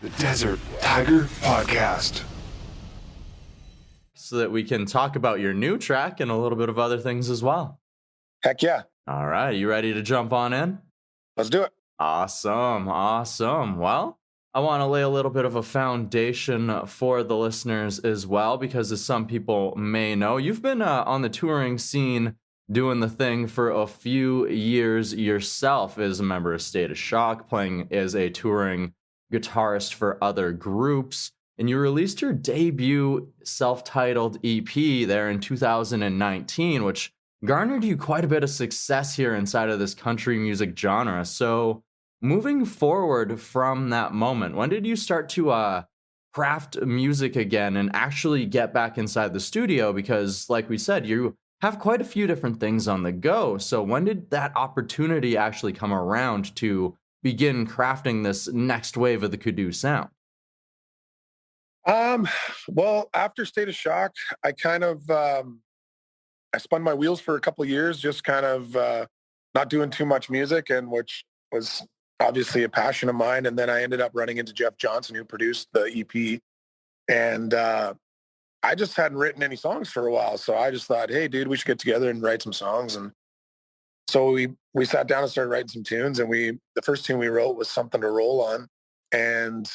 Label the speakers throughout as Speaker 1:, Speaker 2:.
Speaker 1: the Desert Tiger Podcast.
Speaker 2: So that we can talk about your new track and a little bit of other things as well.
Speaker 3: Heck yeah.
Speaker 2: All right, you ready to jump on in?
Speaker 3: Let's do it.
Speaker 2: Awesome. Well, I want to lay a little bit of a foundation for the listeners as well, because as some people may know, you've been on the touring scene doing the thing for a few years yourself as a member of State of Shock, playing as a touring guitarist for other groups. And you released your debut self-titled EP there in 2019, which garnered you quite a bit of success here inside of this country music genre. So moving forward from that moment, when did you start to craft music again and actually get back inside the studio? Because like we said, you have quite a few different things on the go. So when did that opportunity actually come around to begin crafting this next wave of the Kadooh sound?
Speaker 3: Well, after State of Shock, I kind of I spun my wheels for a couple of years, just kind of not doing too much music, and which was obviously a passion of mine. And then I ended up running into Jeff Johnson, who produced the EP, and I just hadn't written any songs for a while. So I just thought, hey, dude, we should get together and write some songs. And so we sat down and started writing some tunes, and the first tune we wrote was Something to Roll On, and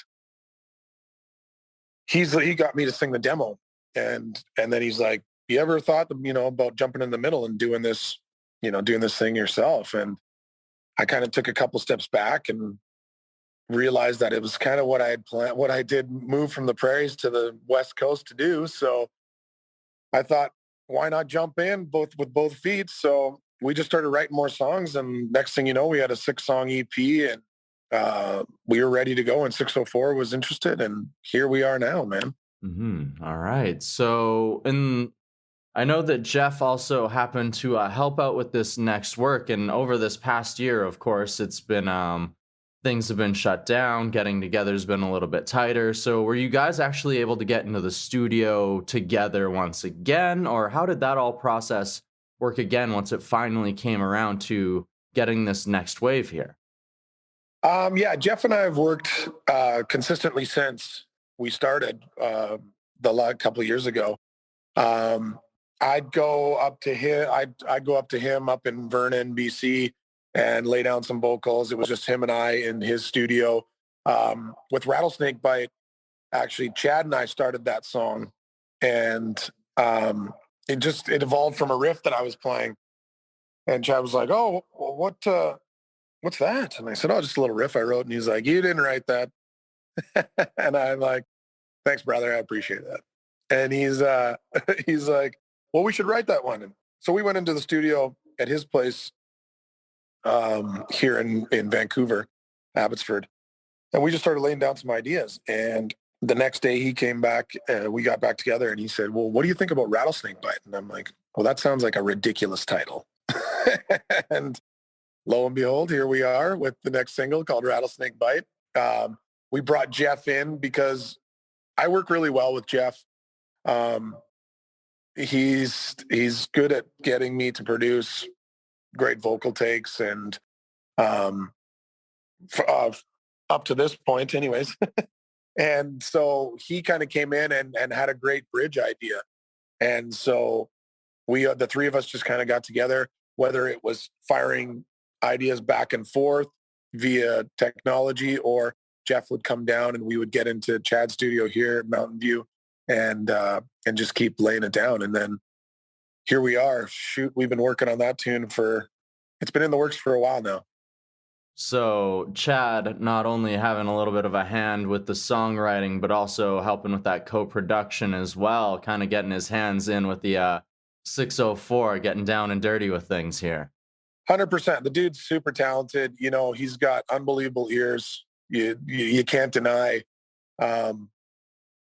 Speaker 3: he got me to sing the demo, and then he's like, you ever thought, about jumping in the middle and doing this thing yourself? And I kind of took a couple steps back and realized that it was kind of what I had planned, what I did move from the prairies to the West Coast to do. So I thought, why not jump in with both feet? So we just started writing more songs, and next thing you know, we had a 6-song EP, and we were ready to go, and 604 was interested, and here we are now, man.
Speaker 2: Mm-hmm. All right. So, I know that Jeff also happened to help out with this next work, and over this past year, of course, it's been things have been shut down. Getting together has been a little bit tighter. So, were you guys actually able to get into the studio together once again, or how did that all process work again once it finally came around to getting this next wave here?
Speaker 3: Yeah, Jeff and I have worked consistently since we started the couple of years ago. I'd go up to him up in Vernon, BC, and lay down some vocals. It was just him and I in his studio. With Rattlesnake Bite, actually, Chad and I started that song, and it evolved from a riff that I was playing. And Chad was like, "Oh, well, what's that?" And I said, "Oh, just a little riff I wrote." And he's like, "You didn't write that." And I'm like, "Thanks, brother. I appreciate that." And he's like, "Well, we should write that one." And so we went into the studio at his place here in Vancouver, Abbotsford, and we just started laying down some ideas. And the next day he came back, we got back together, and he said, "Well, what do you think about Rattlesnake Bite?" And I'm like, "Well, that sounds like a ridiculous title." And lo and behold, here we are with the next single called Rattlesnake Bite. We brought Jeff in because I work really well with Jeff. He's good at getting me to produce great vocal takes, and up to this point anyways. And so he kind of came in and had a great bridge idea. And so the three of us just kind of got together, whether it was firing ideas back and forth via technology, or Jeff would come down and we would get into Chad's studio here at Mountain View and just keep laying it down. And then here we are. Shoot, we've been working on that tune it's been in the works for a while now.
Speaker 2: So Chad not only having a little bit of a hand with the songwriting, but also helping with that co-production as well, kind of getting his hands in with the 604, getting down and dirty with things here.
Speaker 3: 100%. The dude's super talented. He's got unbelievable ears. You can't deny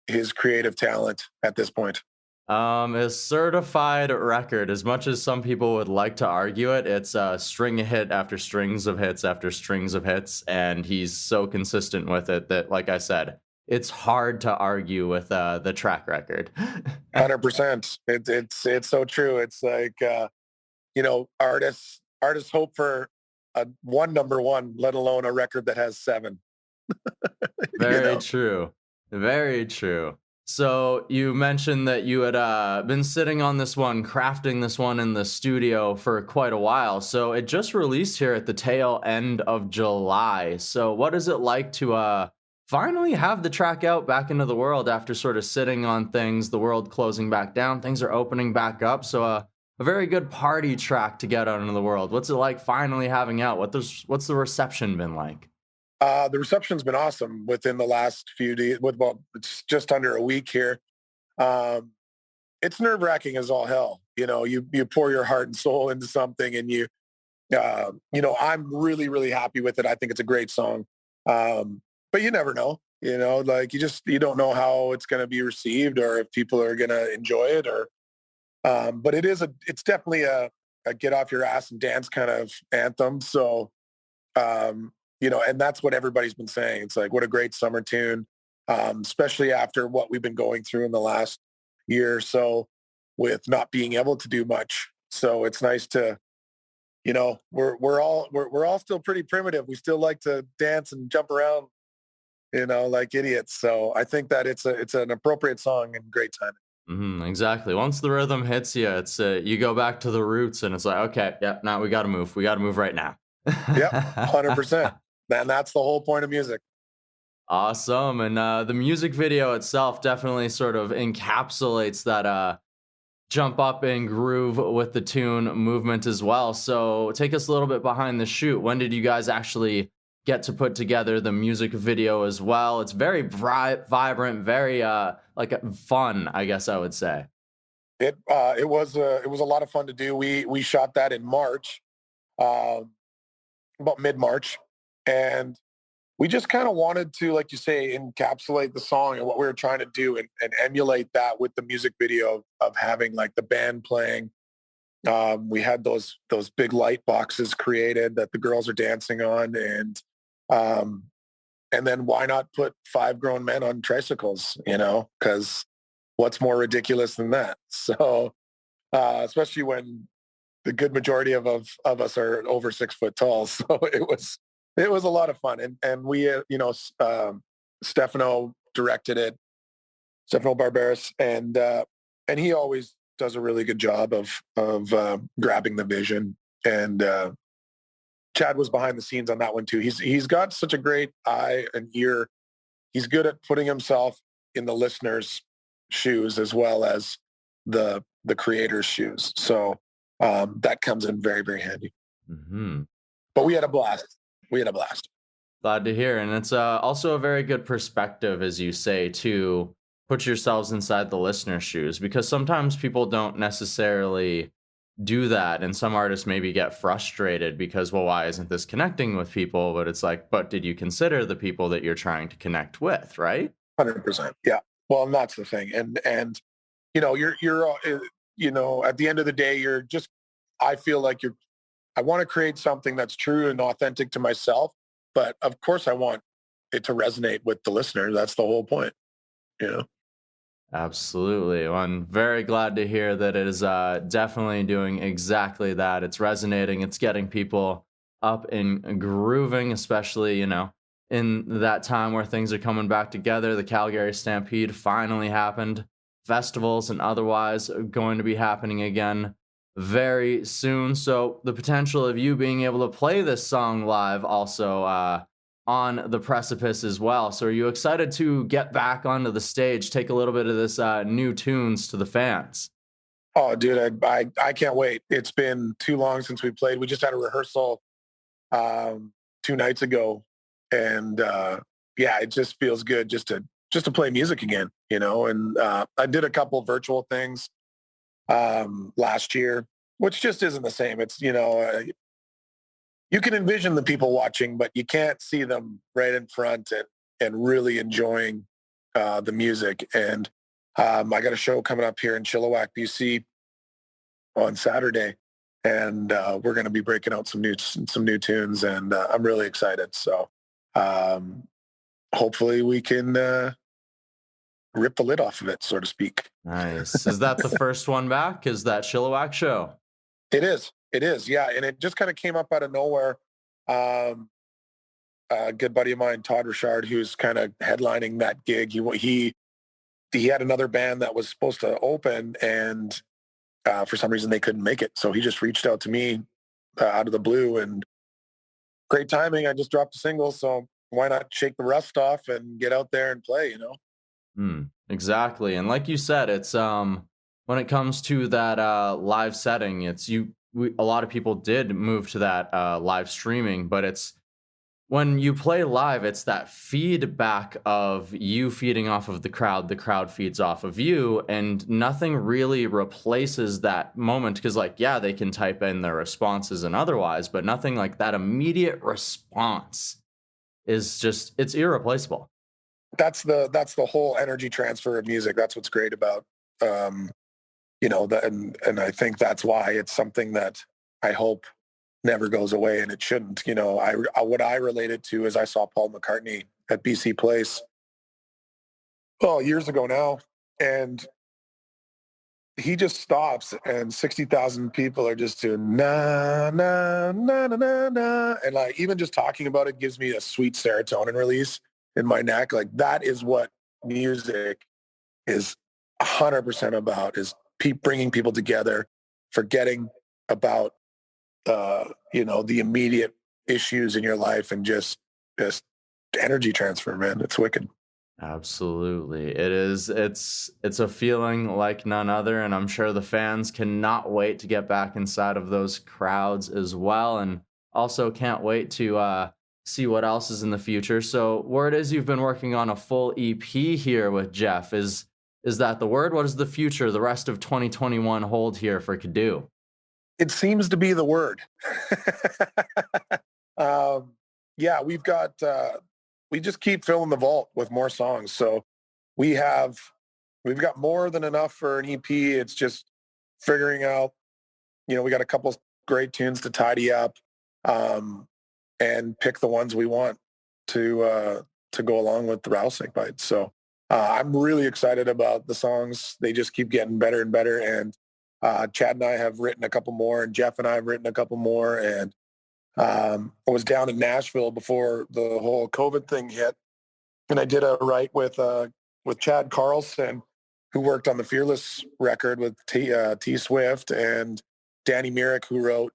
Speaker 3: his creative talent at this point.
Speaker 2: A certified record. As much as some people would like to argue it, it's a string of hit after strings of hits after strings of hits, and he's so consistent with it that, like I said, it's hard to argue with the track record.
Speaker 3: 100%. It's so true. It's like artists hope for one number one, let alone a record that has 7. you
Speaker 2: Very
Speaker 3: know?
Speaker 2: true. Very true. So you mentioned that you had been sitting on this one, crafting this one in the studio for quite a while. So it just released here at the tail end of July. So what is it like to finally have the track out back into the world after sort of sitting on things, the world closing back down, things are opening back up. So a very good party track to get out into the world. What's it like finally having out? What's the reception been like?
Speaker 3: The reception's been awesome within the last few days. Well, it's just under a week here. Um, it's nerve wracking as all hell. You pour your heart and soul into something, and I'm really really happy with it. I think it's a great song, but you never know. Like you don't know how it's going to be received or if people are going to enjoy it or. But it's definitely a get off your ass and dance kind of anthem. So and that's what everybody's been saying. It's like, what a great summer tune, especially after what we've been going through in the last year or so with not being able to do much. So it's nice to, we're all still pretty primitive. We still like to dance and jump around, like idiots. So I think that it's an appropriate song and great timing.
Speaker 2: Exactly. Once the rhythm hits you, it's you go back to the roots, and it's like, okay, yeah, now we got to move. We got to move right now.
Speaker 3: Yep, 100%. And that's the whole point of music.
Speaker 2: Awesome. And the music video itself definitely sort of encapsulates that jump up and groove with the tune movement as well. So take us a little bit behind the shoot. When did you guys actually get to put together the music video as well? It's very vibrant, very fun, I guess I would say.
Speaker 3: It was a lot of fun to do. We shot that in March, about mid-March, and we just kind of wanted to, like you say, encapsulate the song and what we were trying to do and emulate that with the music video of having like the band playing. We had those big light boxes created that the girls are dancing on, um, and then why not put 5 grown men on tricycles? Because what's more ridiculous than that? So, especially when the good majority of us are over 6 foot tall, so it was a lot of fun, and we, Stefano directed it, Stefano Barberis, and he always does a really good job of grabbing the vision. And Chad was behind the scenes on that one too. He's got such a great eye and ear. He's good at putting himself in the listener's shoes as well as the creator's shoes. So that comes in very very handy.
Speaker 2: Hmm.
Speaker 3: But we had a blast. We had a blast.
Speaker 2: Glad to hear. And it's also a very good perspective, as you say, to put yourselves inside the listener's shoes, because sometimes people don't necessarily do that. And some artists maybe get frustrated because, well, why isn't this connecting with people? But it's like, but did you consider the people that you're trying to connect with, right?
Speaker 3: 100%. Yeah. Well, and that's the thing. And you're at the end of the day, I feel like I want to create something that's true and authentic to myself, but of course I want it to resonate with the listener. That's the whole point, you know?
Speaker 2: Absolutely. Well, I'm very glad to hear that it is definitely doing exactly that. It's resonating. It's getting people up and grooving, especially, in that time where things are coming back together. The Calgary Stampede finally happened. Festivals and otherwise are going to be happening again very soon. So the potential of you being able to play this song live also on the precipice as well. So are you excited to get back onto the stage, take a little bit of this new tunes to the fans?
Speaker 3: Oh, dude, I can't wait. It's been too long since we played. We just had a rehearsal 2 nights ago, and yeah, it just feels good just to play music again, And I did a couple virtual things last year, which just isn't the same. It's you can envision the people watching, but you can't see them right in front and really enjoying the music. And I got a show coming up here in Chilliwack, BC on Saturday, and we're going to be breaking out some new tunes, and I'm really excited. So hopefully we can rip the lid off of it, so to speak.
Speaker 2: Nice. Is that the first one back? Is that Chilliwack show?
Speaker 3: It is. Yeah. And it just kind of came up out of nowhere. a good buddy of mine, Todd Richard, who's kind of headlining that gig. He had another band that was supposed to open, and for some reason they couldn't make it. So he just reached out to me out of the blue, and great timing. I just dropped a single, so why not shake the rust off and get out there and play?
Speaker 2: Exactly. And like you said, it's when it comes to that live setting, a lot of people did move to that live streaming, but it's when you play live, it's that feedback of you feeding off of the crowd feeds off of you, and nothing really replaces that moment. Because, like, yeah, they can type in their responses and otherwise, but nothing like that immediate response is just, it's irreplaceable.
Speaker 3: That's the whole energy transfer of music. That's what's great about and I think that's why it's something that I hope never goes away, and it shouldn't. What I related to is I saw Paul McCartney at BC Place, years ago now, and he just stops, and 60,000 people are just doing na na na na na na, and like even just talking about it gives me a sweet serotonin release in my neck. Like that is what music is 100% about: is bringing people together, forgetting about the immediate issues in your life, and just energy transfer, man. It's wicked.
Speaker 2: Absolutely. It is. It's a feeling like none other, and I'm sure the fans cannot wait to get back inside of those crowds as well, and also can't wait to see what else is in the future. So, word is you've been working on a full EP here with Jeff. Is that the word? What does the future, the rest of 2021 hold here for Kadooh?
Speaker 3: It seems to be the word. Yeah, we just keep filling the vault with more songs. So we've got more than enough for an EP. It's just figuring out, we got a couple great tunes to tidy up, and pick the ones we want to go along with the Rattlesnake Bite. So I'm really excited about the songs. They just keep getting better and better. And Chad and I have written a couple more, and Jeff and I have written a couple more. And I was down in Nashville before the whole COVID thing hit, and I did a write with Chad Carlson, who worked on the Fearless record with T Swift, and Danny Myrick, who wrote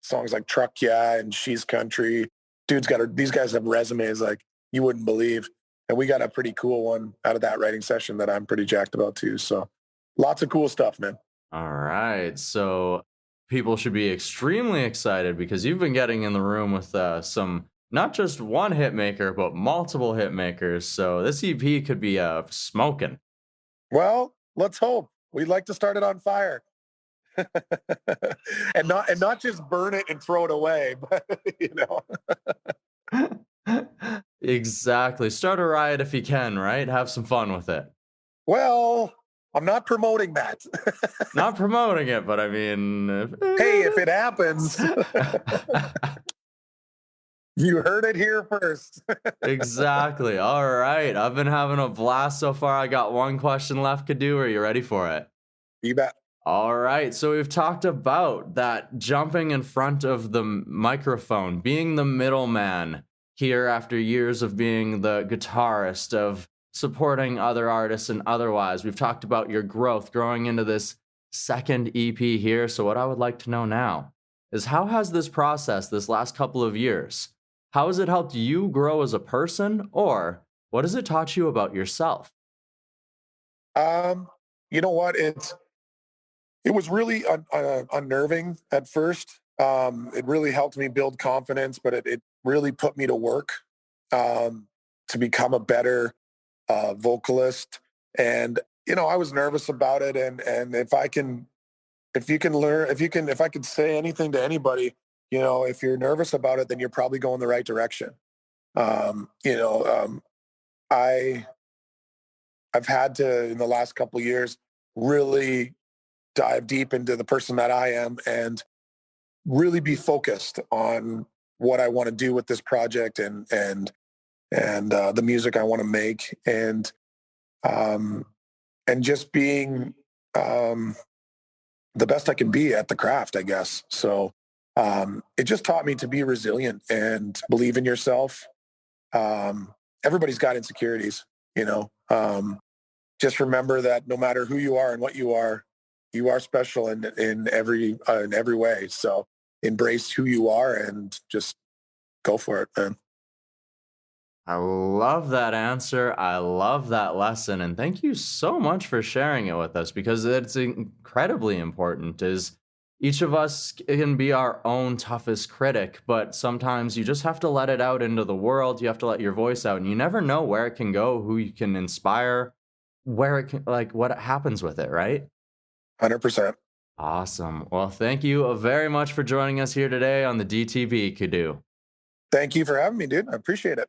Speaker 3: songs like Truck Yeah and She's Country. These guys have resumes like you wouldn't believe. And we got a pretty cool one out of that writing session that I'm pretty jacked about too. So lots of cool stuff, man.
Speaker 2: All right. So people should be extremely excited because you've been getting in the room with some, not just one hit maker, but multiple hit makers. So this EP could be smoking.
Speaker 3: Well, let's hope. We'd like to start it on fire. and not just burn it and throw it away, but
Speaker 2: Exactly. Start a riot if you can, right? Have some fun with it.
Speaker 3: Well, I'm not promoting that.
Speaker 2: Not promoting it, but I mean,
Speaker 3: if it happens, you heard it here first.
Speaker 2: Exactly. All right. I've been having a blast so far. I got one question left, Kadooh. Are you ready for it?
Speaker 3: You bet.
Speaker 2: All right. So we've talked about that jumping in front of the microphone, being the middleman here after years of being the guitarist, of supporting other artists and otherwise. We've talked about your growth growing into this second EP here. So what I would like to know now is, how has this process, this last couple of years, how has it helped you grow as a person, or what has it taught you about yourself?
Speaker 3: You know what? It was really unnerving at first. It really helped me build confidence, but it really put me to work to become a better vocalist. And I was nervous about it. And if I could say anything to anybody, if you're nervous about it, then you're probably going the right direction. I've had to, in the last couple of years, really dive deep into the person that I am and really be focused on what I want to do with this project and the music I want to make, and just being the best I can be at the craft, I guess. So it just taught me to be resilient and believe in yourself, everybody's got insecurities, you know. Just remember that no matter who you are and what you are special in every way. So embrace who you are and just go for it, man.
Speaker 2: I love that answer. I love that lesson. And thank you so much for sharing it with us because it's incredibly important is each of us can be our own toughest critic, but sometimes you just have to let it out into the world. You have to let your voice out and you never know where it can go, who you can inspire, where it can, like what happens with it, right?
Speaker 3: 100%.
Speaker 2: Awesome. Well, thank you very much for joining us here today on the DTB, Kadooh.
Speaker 3: Thank you for having me, dude. I appreciate it.